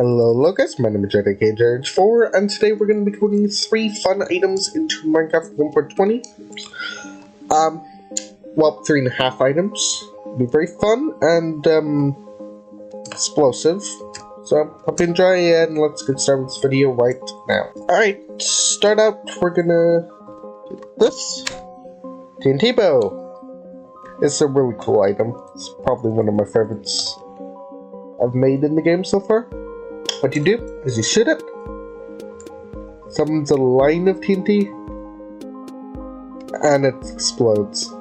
Hello Lucas, my name is JDKJH4, and today we're going to be putting 3 fun items into Minecraft 1.20. Well, 3.5 items. It'll be very fun and, explosive. So, hope you enjoy, and let's get started with this video right now. Alright, start out, we're gonna do this. TNT bow. It's a really cool item. It's probably one of my favorites I've made in the game so far. What you do is you shoot it, summons a line of TNT, and it explodes.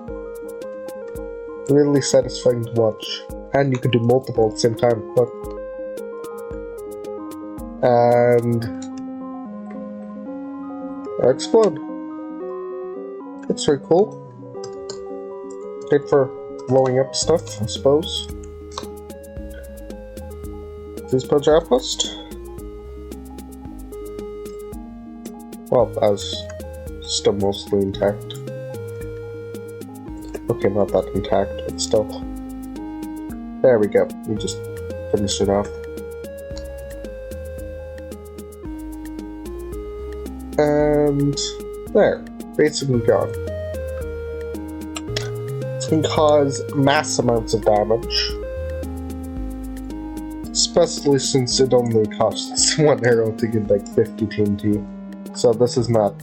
Really satisfying to watch. And you can do multiple at the same time. Look. And they explode. It's very cool. Good for blowing up stuff, I suppose. This Poacher Outpost? Well, that was still mostly intact. Okay, not that intact, but still. There we go. We just finished it off. And there. Basically gone. It can cause mass amounts of damage. Especially since it only costs 1 arrow to get like 50 TNT. So this is not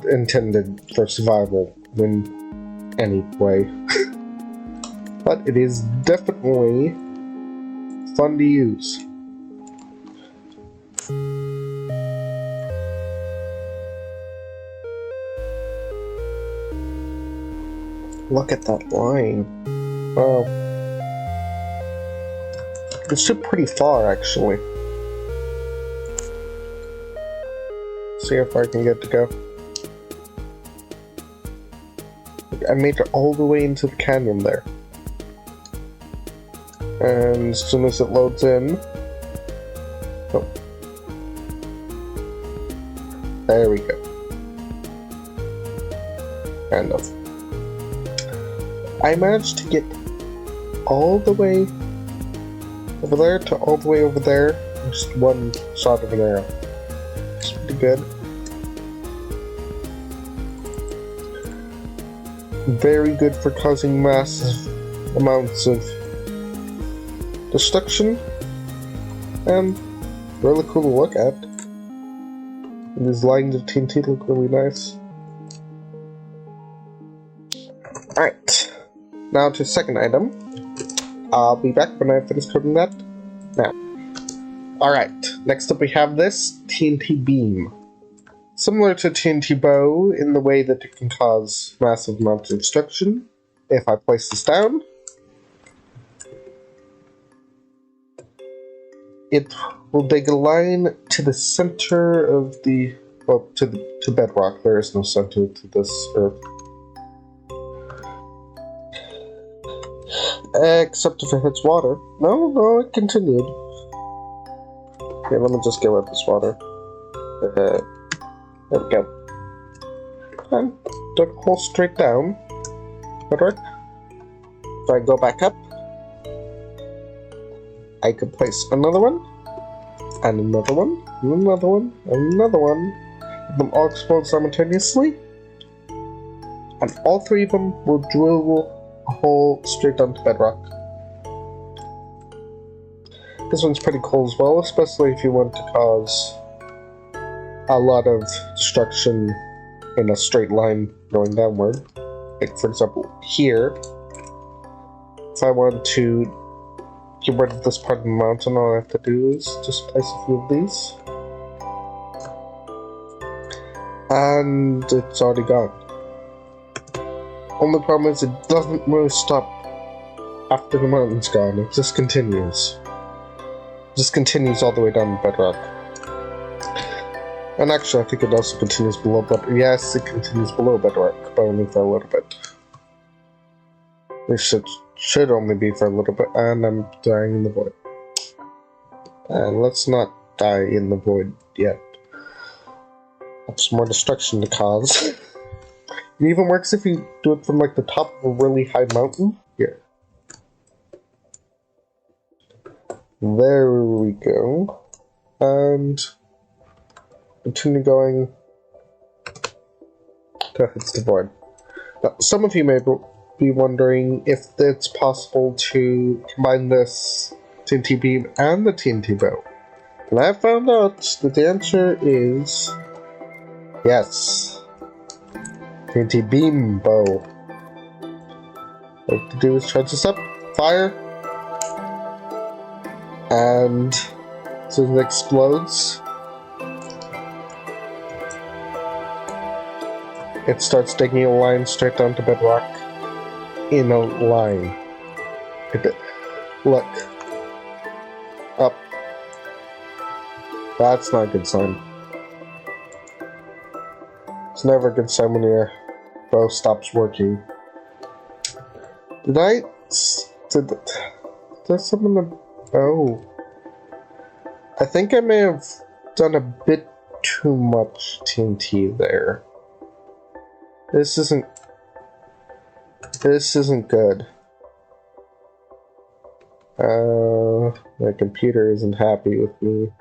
intended for survival in any way. But it is definitely fun to use. Look at that line. Wow. It's still pretty far, actually. See how far I can get to go. I made it all the way into the canyon there. And as soon as it loads in... Oh. There we go. Kind of. I managed to get all the way over there to all the way over there in just one shot of an arrow. It's pretty good. Very good for causing massive amounts of destruction, and really cool to look at. And these lines of TNT look really nice. Alright, now to the second item. I'll be back when I finish coding that. Now. Alright, next up we have this TNT beam. Similar to TNT bow in the way that it can cause massive amounts of destruction. If I place this down, it will dig a line to the center of the, well, to bedrock. There is no center to this earth. Except if it hits water. No, it continued. Okay, let me just get rid of this water. There we go. And dug a hole straight down. Bedrock. If I go back up, I could place another one, and another one, and another one, and another one. Them all explode simultaneously, and all 3 of them will drill a hole straight down to bedrock. This one's pretty cool as well, especially if you want to cause a lot of destruction in a straight line going downward. Like, for example, here, if I want to get rid of this part of the mountain, all I have to do is just place a few of these. And it's already gone. Only problem is it doesn't really stop after the mountain's gone, it just continues. It just continues all the way down to bedrock. And actually I think it also continues below, but yes, it continues below bedrock, but only for a little bit. It should only be for a little bit, and I'm dying in the void. And let's not die in the void yet. That's more destruction to cause. It even works if you do it from like the top of a really high mountain. Here. There we go. And continue going till it hits the void. Now, some of you may be wondering if it's possible to combine this TNT beam and the TNT bow. And I found out that the answer is yes. TNT beam bow. What you have to do is charge this up, fire, and so it explodes. It starts digging a line straight down to bedrock in a line. Look. Up. That's not a good sign. It's never a good sign when your bow stops working. Did someone... Oh. I think I may have done a bit too much TNT there. This isn't good. My computer isn't happy with me.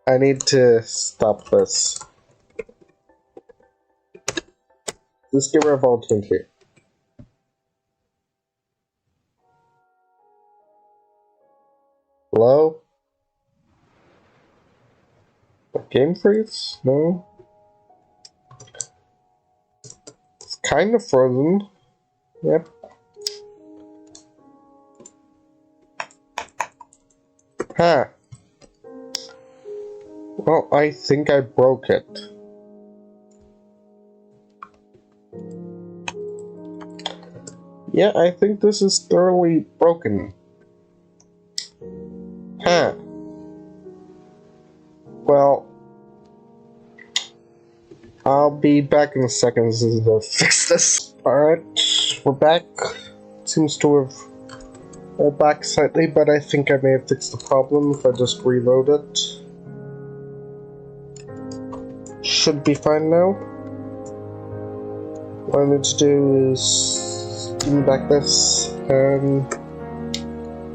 I need to stop this. Let's get rid of all TNT. Hello? Game freeze? No? It's kind of frozen. Yep. Huh. Well, I think I broke it. Yeah, I think this is thoroughly broken. Huh. Well, I'll be back in a second to fix this. Alright, we're back. Seems to have rolled back slightly, but I think I may have fixed the problem if I just reload it. Should be fine now. What I need to do is give me back this, and...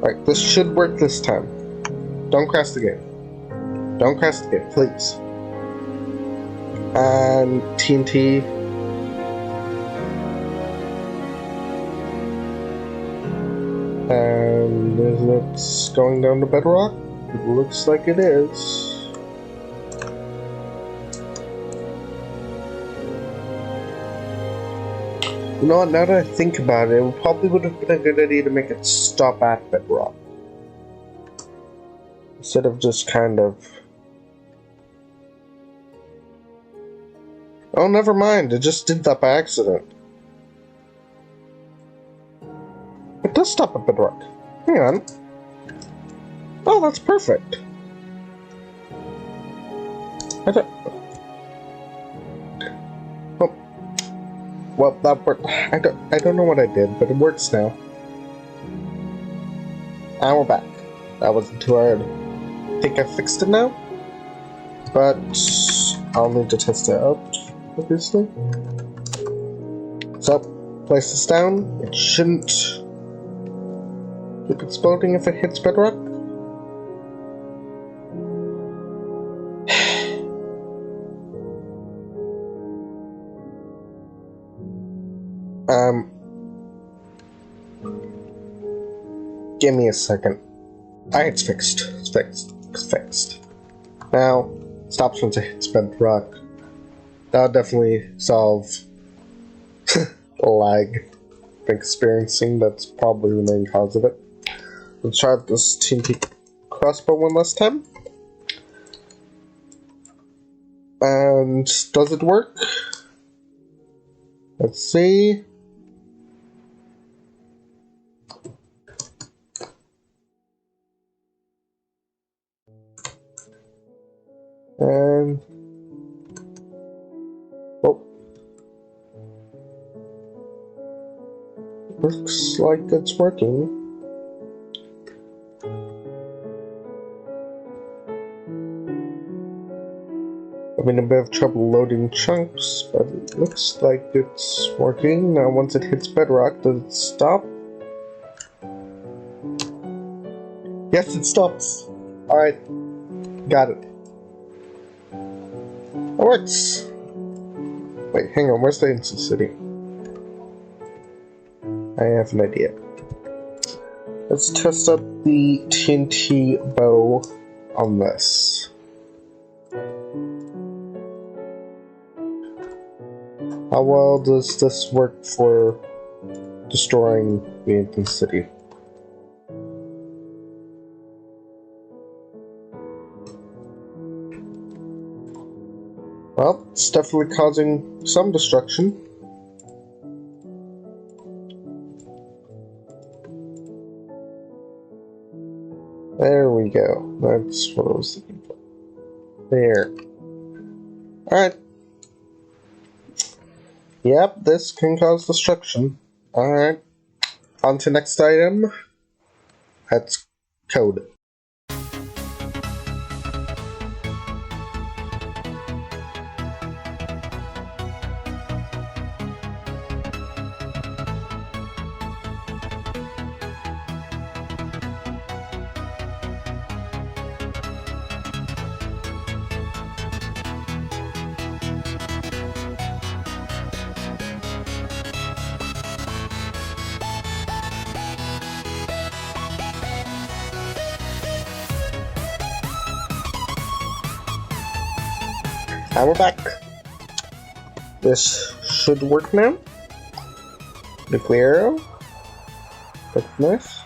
Alright, this should work this time. Don't crash the game. Don't crash the game, please. And TNT. And is it going down to bedrock? It looks like it is. You know what, now that I think about it, it probably would have been a good idea to make it stop at bedrock. Instead of just kind of... Oh, never mind, it just did that by accident. It does stop at bedrock. Hang on. Oh, that's perfect. Well, that worked. I don't know what I did, but it works now. And we're back. That wasn't too hard. I think I fixed it now. But I'll need to test it out, obviously. So, place this down. It shouldn't keep exploding if it hits bedrock. Give me a second. It's fixed. It's fixed. It's fixed. Now, stops once it hits bedrock. That'll definitely solve the lag I'm experiencing. That's probably the main cause of it. Let's try this TNT crossbow one last time. And does it work? Let's see. And oh, looks like it's working. Having a bit of trouble loading chunks, but it looks like it's working. Now once it hits bedrock, does it stop? Yes, it stops. Alright. Got it. That works. Wait, hang on. Where's the Ancient City? I have an idea. Let's test out the TNT bow on this. How well does this work for destroying the Ancient City? Well, it's definitely causing some destruction. There we go. That's what I was looking for. There. Alright. Yep, this can cause destruction. Alright. On to next item. That's code. And we're back. This should work now. Nuclear arrow. That's nice.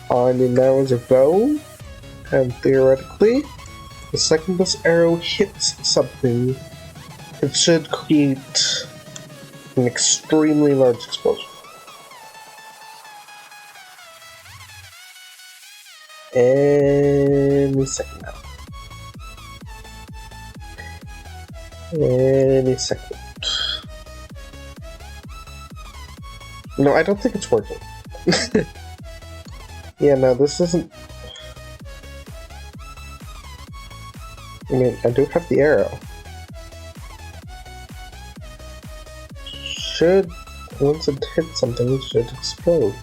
All I need now is a bow. And theoretically, the second this arrow hits something, it should create an extremely large explosion. Any second now. Any second. No, I don't think it's working. Yeah, no, this isn't... I mean, I do have the arrow. Should, once it hits something, it should explode.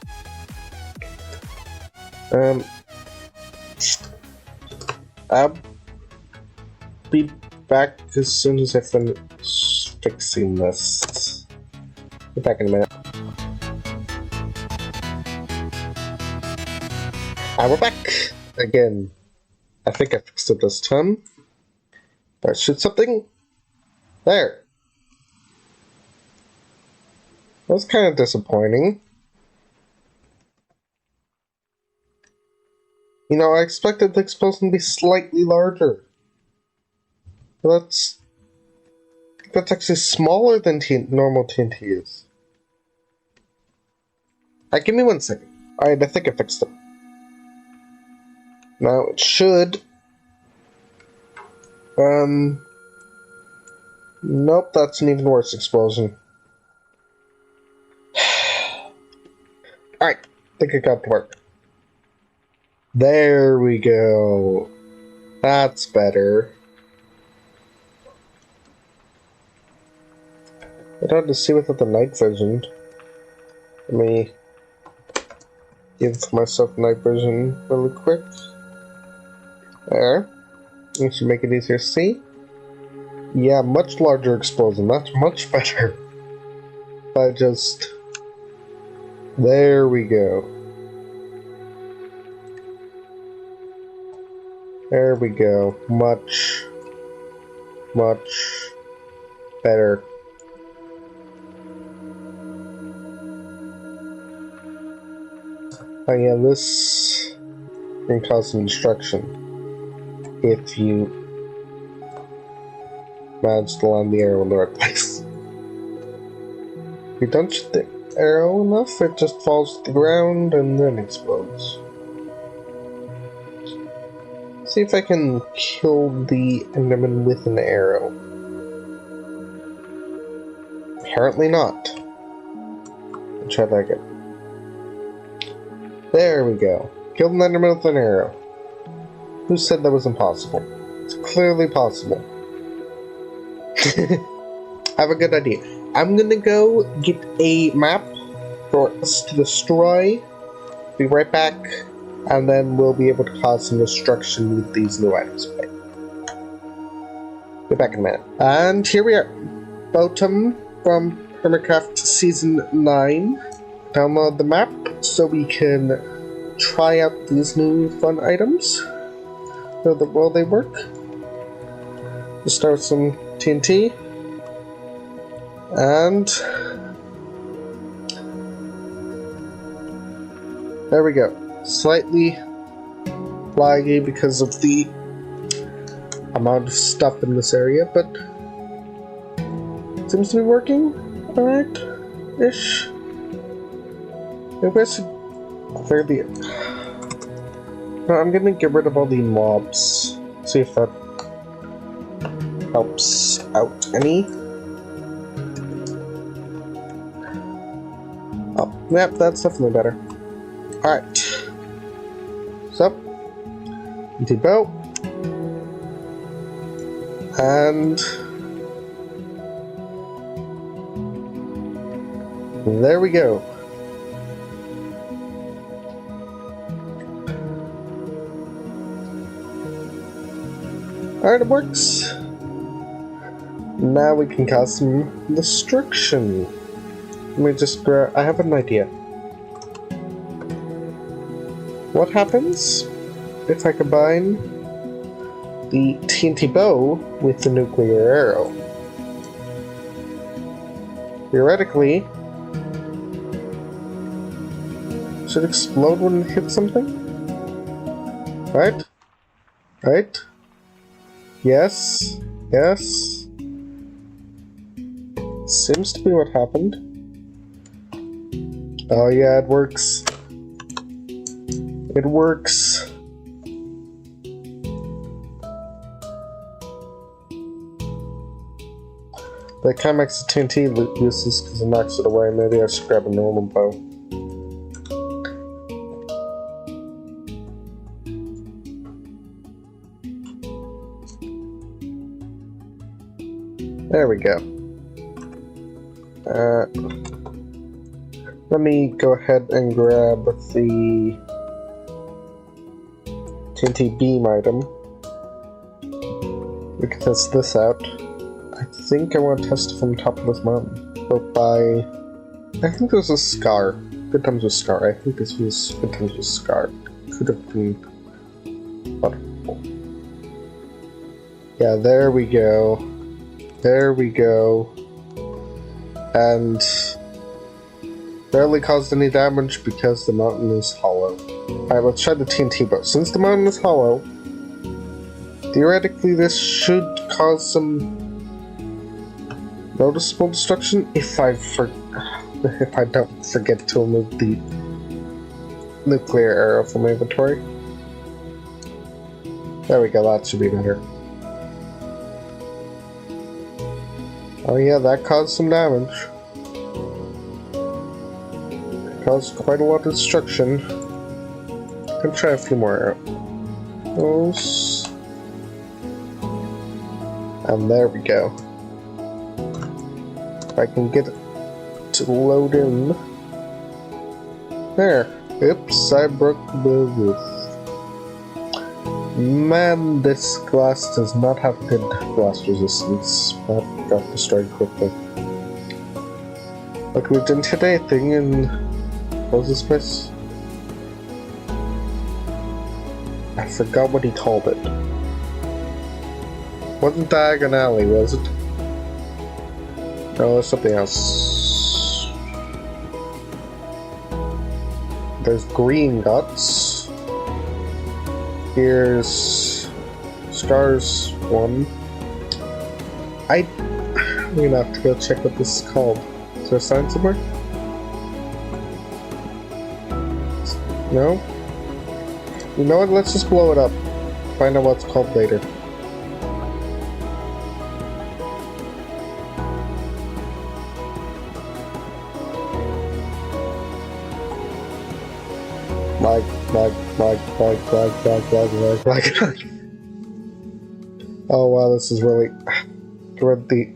I'll be back as soon as I finish fixing this. Be back in a minute. And we're back again. I think I fixed it this time. Let's shoot something. There. That was kind of disappointing. You know, I expected the explosion to be slightly larger. That's actually smaller than normal TNT is. Alright, give me 1 second. Alright, I think I fixed it. Now it should... Nope, that's an even worse explosion. Alright, I think it got to work. There we go. That's better. I'd have to see without the night vision. Let me give myself night vision really quick. There. This should make it easier to see. Yeah, much larger explosion. That's much better. I just... There we go. There we go. Much better. Oh yeah, this can cause some destruction if you manage to land the arrow in the right place. If you don't shoot the arrow enough, it just falls to the ground and then explodes. See if I can kill the Enderman with an arrow. Apparently not. Let's try that again. There we go. Killed an Enderman with an arrow. Who said that was impossible? It's clearly possible. I have a good idea. I'm gonna go get a map for us to destroy. Be right back and then we'll be able to cause some destruction with these new items. Okay. Be back in a minute. And here we are. Bottom from Hermitcraft Season 9. Download the map so we can try out these new fun items. Know that well they work. We'll start with some TNT. And there we go. Slightly laggy because of the amount of stuff in this area, but seems to be working alright-ish. Maybe I should clear the... No, I'm gonna get rid of all the mobs. See if that helps out any. Oh, yep, that's definitely better. Alright. So, empty boat. And there we go. Alright, it works. Now we can cause some destruction. Let me just grab... I have an idea. What happens if I combine the TNT bow with the nuclear arrow? Theoretically, it should explode when it hits something? Right? Right? Yes. Yes. Seems to be what happened. Oh yeah, it works. It works. That kind of makes the TNT useless because it knocks it away. Maybe I should grab a normal bow. There we go. Let me go ahead and grab the TNT beam item. We can test this out. I think I want to test it from the top of this mountain. Built by... I think there's a Scar. Good Times with Scar. I think this was Good Times with Scar. Could have been... wonderful. Yeah, there we go. There we go. And... barely caused any damage because the mountain is hollow. Alright, let's try the TNT bow. Since the mountain is hollow, theoretically this should cause some noticeable destruction if I don't forget to remove the nuclear arrow from my inventory. There we go, that should be better. Oh yeah, that caused some damage. Caused quite a lot of destruction. Can try a few more arrows. And there we go. If I can get it to load in. There. Oops, I broke the roof. Man, this glass does not have good blast resistance. That got destroyed quickly. Like we didn't hit anything in... what was this place? I forgot what he called it. Wasn't Diagon Alley, was it? No, there's something else. There's Green Guts. Here's Scars 1. I'm gonna have to go check what this is called. Is there a sign somewhere? No? You know what? Let's just blow it up. Find out what it's called later. Like. Oh wow, this is really... We're at the...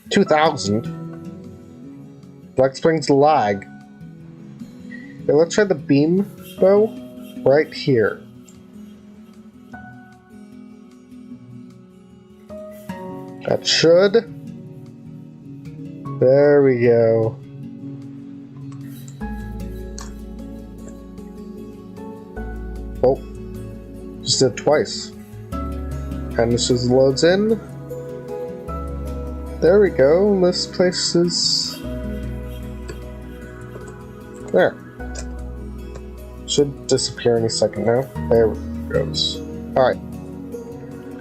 2000? That explains lag. Okay, let's try the beam bow. right here. That should. There we go. Oh, just did it twice. And this just loads in. There we go. This place is there. Should disappear any second now. There it goes. Alright.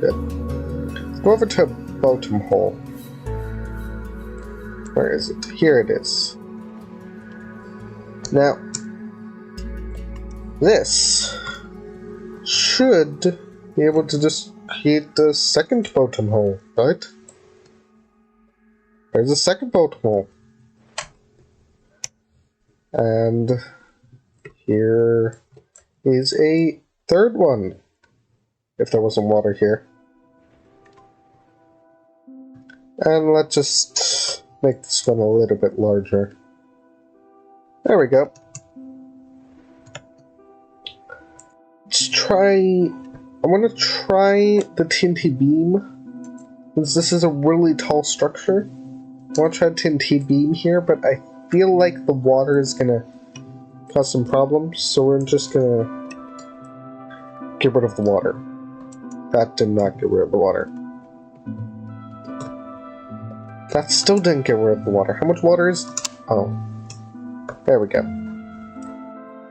Good. Let's go over to bottom hole. Where is it? Here it is. Now, this should be able to just create the second bottom hole, right? There's a second bottom hole. And here is a third one, if there wasn't water here. And let's just make this one a little bit larger. There we go. Let's try... I want to try the TNT beam, since this is a really tall structure. I want to try TNT beam here, but I feel like the water is gonna cause some problems, so we're just gonna get rid of the water. That did not get rid of the water. That still didn't get rid of the water. How much water is... Oh. There we go.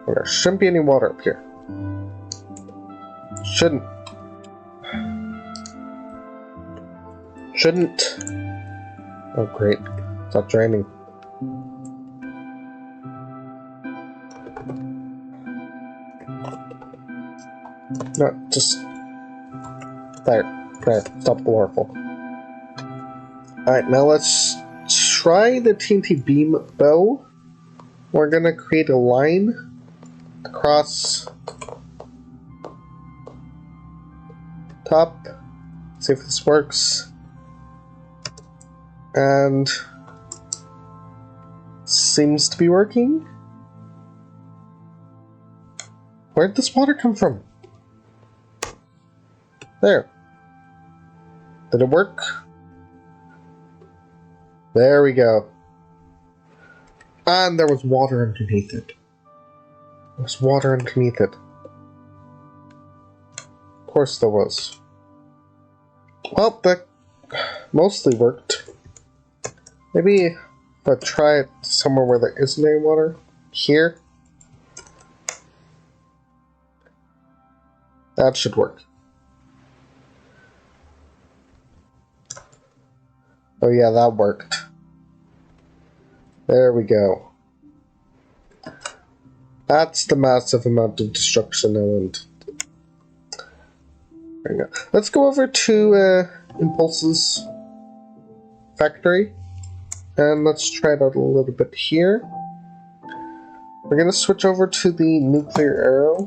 There shouldn't be any water up here. Shouldn't. Oh great. It's not draining. No, just... There. Stop the waterfall. Alright, now let's try the TNT beam bow. We're gonna create a line across top. See if this works. And seems to be working. Where'd this water come from? There. Did it work? There we go. And there was water underneath it. There was water underneath it. Of course there was. Well, that mostly worked. Maybe if I try it somewhere where there isn't any water. Here. That should work. Oh yeah, that worked. There we go. That's the massive amount of destruction element. There we go. Let's go over to Impulse's factory. And let's try it out a little bit here. We're going to switch over to the nuclear arrow.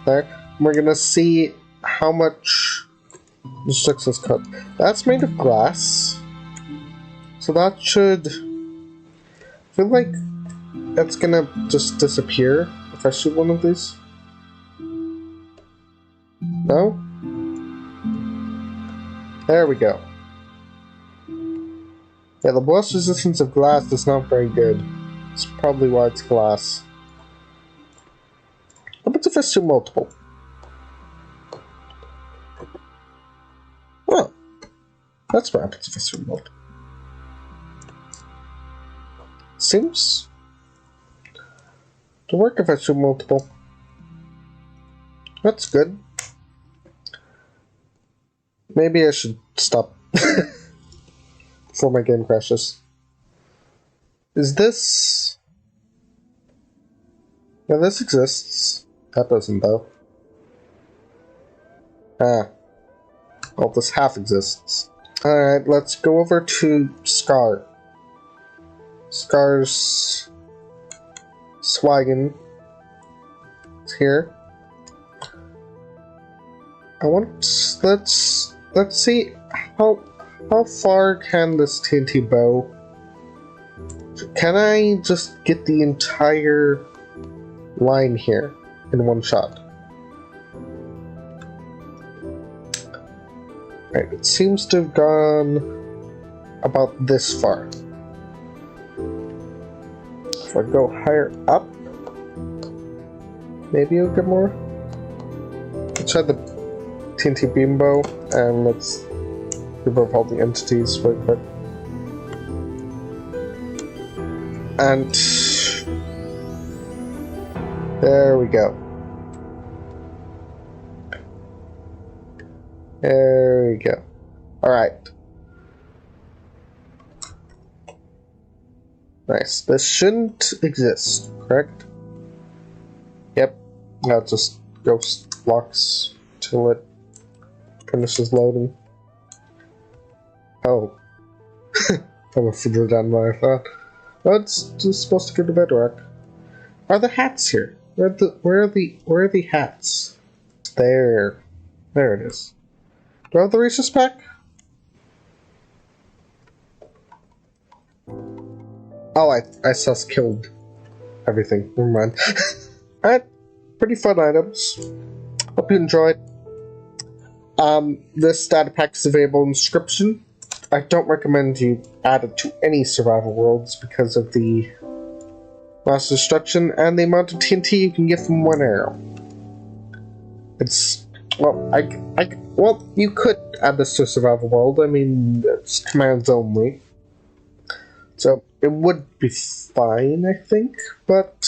There. We're going to see how much destruction is cut. That's made of glass. So that should... I feel like that's going to just disappear if I shoot one of these. No? There we go. Yeah, the blast resistance of glass is not very good. That's probably why it's glass. How about if I shoot multiple? Well, that's what happens if I shoot multiple. Seems to work if I shoot multiple. That's good. Maybe I should stop before my game crashes. Is this... Yeah, this exists. That doesn't, though. Ah. Well, this half exists. Alright, let's go over to Scar. Scar's... Swaggin. It's here. I want... Let's see how far can this TNT bow Can I just get the entire line here in one shot? Right, it seems to have gone about this far. If I go higher up, maybe you'll get more. Let's try the TNT beam bow, and let's remove all the entities real quick. And there we go. There we go. Alright. Nice. This shouldn't exist, correct? Yep. Now it just ghost blocks till it finishes loading. Oh. I'm further down than I thought. Oh, it's just supposed to go to bedrock. Are the hats here? Where are the hats? There. There it is. Do I have the Reese's pack? Oh, I sus killed everything. Never mind. Alright, pretty fun items. Hope you enjoyed. This data pack is available in the description. I don't recommend you add it to any survival worlds because of the mass destruction and the amount of TNT you can get from one arrow. It's well, you could add this to a survival world. I mean, it's commands only, so it would be fine, I think. But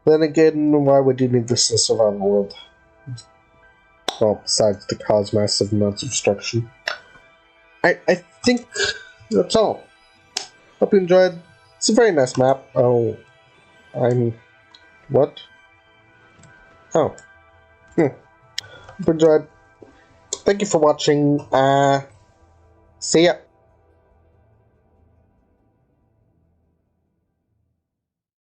then again, why would you need this in a survival world? Well, besides the cause massive amounts of destruction. I think that's all. Hope you enjoyed. It's a very nice map. Oh, what? Oh. Hope you enjoyed. Thank you for watching. See ya.